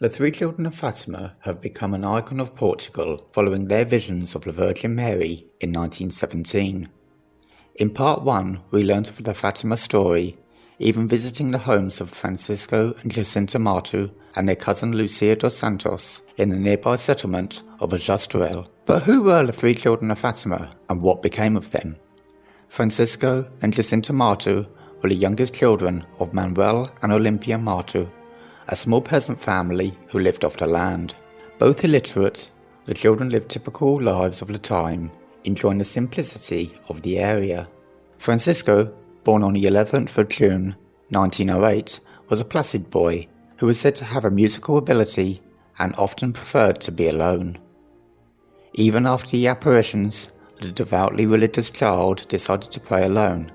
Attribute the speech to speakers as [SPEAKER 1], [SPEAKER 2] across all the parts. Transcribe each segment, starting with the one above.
[SPEAKER 1] The Three Children of Fátima have become an icon of Portugal following their visions of the Virgin Mary in 1917. In part 1, we learnt of the Fátima story, even visiting the homes of Francisco and Jacinta Martu and their cousin Lucia dos Santos in the nearby settlement of Ajusturel. But who were the Three Children of Fátima and what became of them? Francisco and Jacinta Martu were the youngest children of Manuel and Olimpia Martu, a small peasant family who lived off the land. Both illiterate, the children lived typical lives of the time, enjoying the simplicity of the area. Francisco, born on the 11th of June 1908, was a placid boy who was said to have a musical ability and often preferred to be alone. Even after the apparitions, the devoutly religious child decided to pray alone,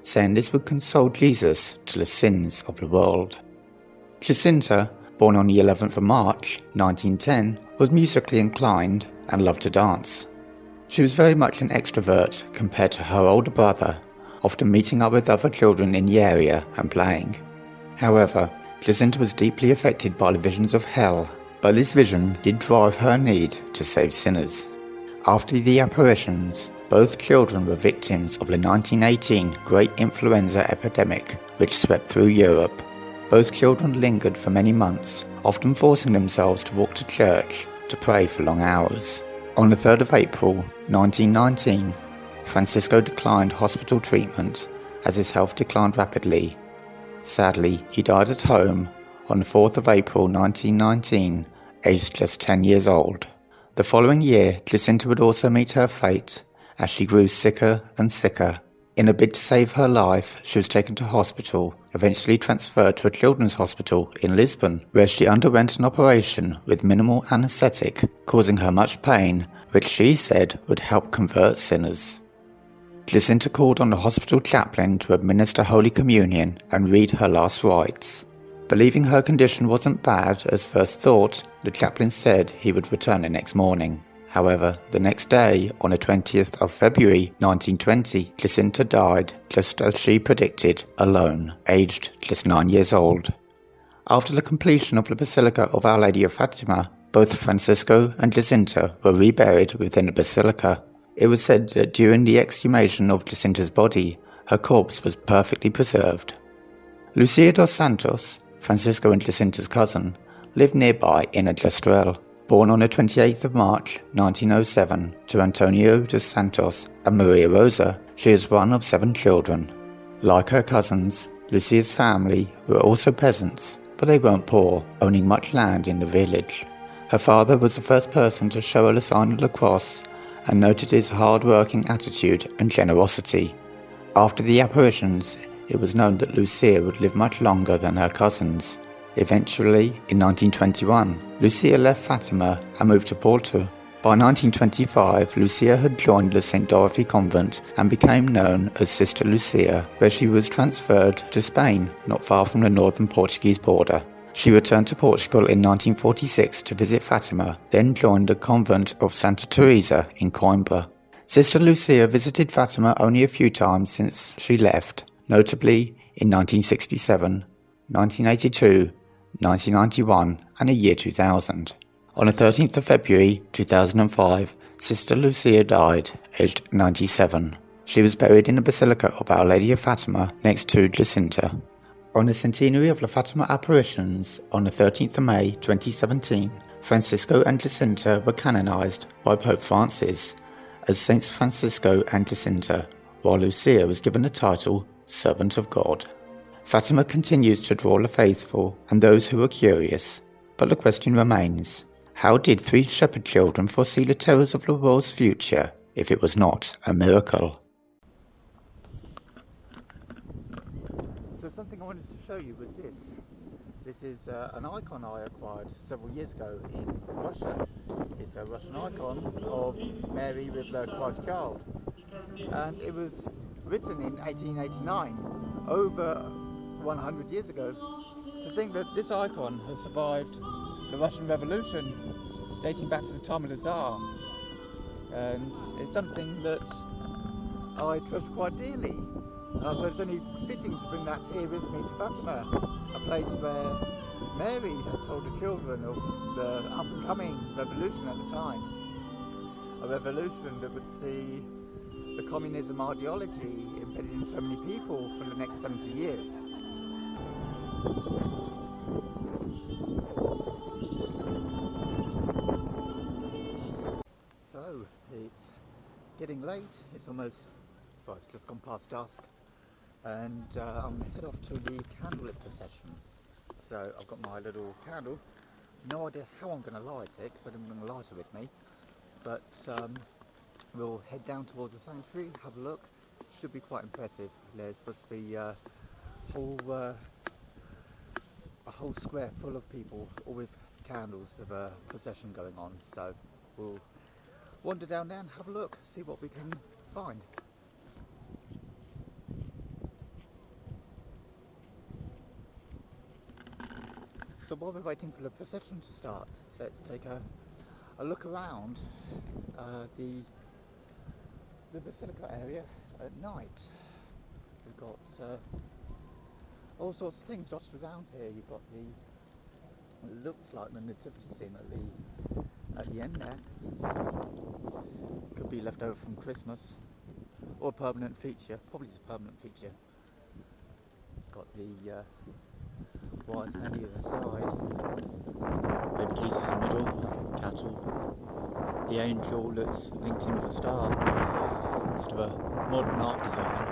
[SPEAKER 1] saying this would console Jesus to the sins of the world. Jacinta, born on the 11th of March 1910, was musically inclined and loved to dance. She was very much an extrovert compared to her older brother, often meeting up with other children in the area and playing. However, Jacinta was deeply affected by the visions of hell, but this vision did drive her need to save sinners. After the apparitions, both children were victims of the 1918 Great Influenza epidemic, which swept through Europe. Both children lingered for many months, often forcing themselves to walk to church to pray for long hours. On the 3rd of April 1919, Francisco declined hospital treatment as his health declined rapidly. Sadly, he died at home on the 4th of April 1919, aged just 10 years old. The following year, Jacinta would also meet her fate as she grew sicker and sicker. In a bid to save her life, she was taken to hospital, eventually transferred to a children's hospital in Lisbon, where she underwent an operation with minimal anaesthetic, causing her much pain, which she said would help convert sinners. Jacinta called on the hospital chaplain to administer Holy Communion and read her last rites. Believing her condition wasn't bad as first thought, the chaplain said he would return the next morning. However, the next day, on the 20th of February 1920, Jacinta died, just as she predicted, alone, aged just 9 years old. After the completion of the Basilica of Our Lady of Fátima, both Francisco and Jacinta were reburied within the basilica. It was said that during the exhumation of Jacinta's body, her corpse was perfectly preserved. Lucia dos Santos, Francisco and Jacinta's cousin, lived nearby in Ajusturel. Born on the 28th of March 1907 to Antonio dos Santos and Maria Rosa, she is one of 7 children. Like her cousins, Lucia's family were also peasants, but they weren't poor, owning much land in the village. Her father was the first person to show her the sign of the cross and noted his hard-working attitude and generosity. After the apparitions, it was known that Lucia would live much longer than her cousins. Eventually, in 1921, Lucia left Fátima and moved to Porto. By 1925, Lucia had joined the St. Dorothy convent and became known as Sister Lucia, where she was transferred to Spain, not far from the northern Portuguese border. She returned to Portugal in 1946 to visit Fátima, then joined the convent of Santa Teresa in Coimbra. Sister Lucia visited Fátima only a few times since she left, notably in 1967, 1982, 1991 and the year 2000. On the 13th of February 2005, Sister Lucia died, aged 97. She was buried in the Basilica of Our Lady of Fátima next to Jacinta. On the centenary of the Fátima apparitions on the 13th of May 2017, Francisco and Jacinta were canonized by Pope Francis as Saints Francisco and Jacinta, while Lucia was given the title Servant of God. Fátima continues to draw the faithful and those who are curious, but the question remains, how did 3 shepherd children foresee the terrors of the world's future if it was not a miracle? So something I wanted to show you was this. This is an icon I acquired several years ago in Russia. It's a Russian icon of Mary with the Christ child. And it was written in 1889, over 100 years ago. To think that this icon has survived the Russian Revolution dating back to the time of the Tsar, and it's something that I trust quite dearly. But it's only fitting to bring that here with me to Fátima, a place where Mary had told the children of the up-and-coming revolution at the time, a revolution that would see the communism ideology embedded in so many people for the next 70 years. So it's getting late, it's almost, well, it's just gone past dusk, and I'm going to head off to the candlelit procession. So I've got my little candle, no idea how I'm going to light it because I didn't bring a lighter with me, but we'll head down towards the sanctuary, have a look. Should be quite impressive. There's supposed to be a whole square full of people, all with candles, with a procession going on. So we'll wander down there and have a look, see what we can find. So while we're waiting for the procession to start, let's take a look around the basilica area at night. We've got all sorts of things dotted around here. You've got it looks like the nativity scene at the end there. Could be left over from Christmas, or a permanent feature. Probably it's a permanent feature. Got the wise men either side, baby Jesus in the middle, cattle, the angel that's linked in with a star, sort of a modern art design.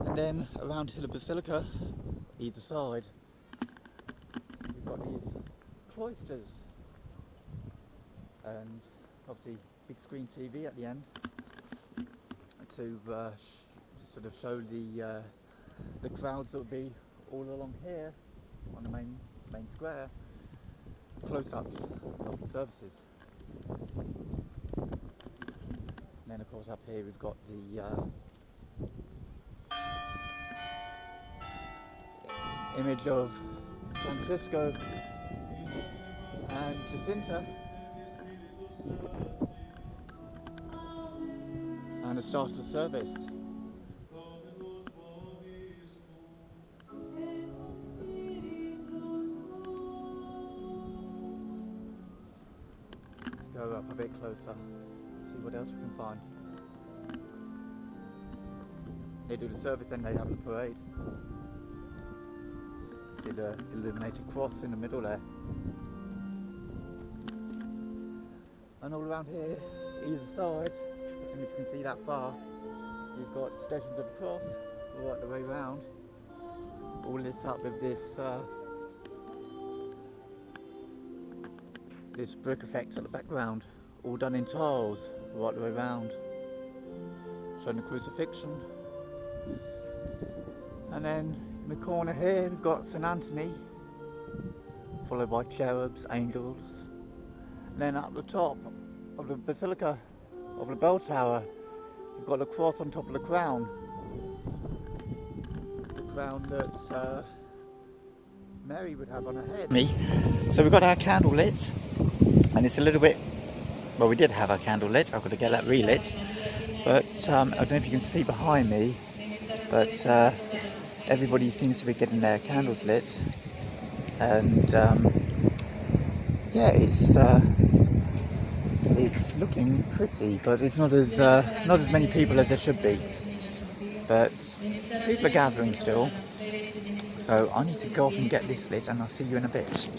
[SPEAKER 1] And then around here the basilica, either side, you've got these cloisters, and obviously big screen TV at the end to sort of show the crowds that will be all along here on the main square, close-ups of the services. And then of course up here we've got the image of Francisco and Jacinta, and the start of the service. Go up a bit closer, see what else we can find. They do the service, then they have the parade. See the illuminated cross in the middle there. And all around here, either side, and if you can see that far, you've got Stations of the Cross right the way round, all lit up with this brick effect at the background, all done in tiles right the way round, showing the crucifixion. And then in the corner here we've got St. Anthony, followed by cherubs, angels. And then up the top of the basilica of the bell tower, you've got the cross on top of the crown. The crown that Mary would have on her head. So we've got our candle lit, and it's a little bit, well, we did have our candle lit, I've got to get that relit, but I don't know if you can see behind me, but everybody seems to be getting their candles lit, and yeah, it's looking pretty, but it's not as many people as there should be, but people are gathering still. So I need to go off and get this lit, and I'll see you in a bit.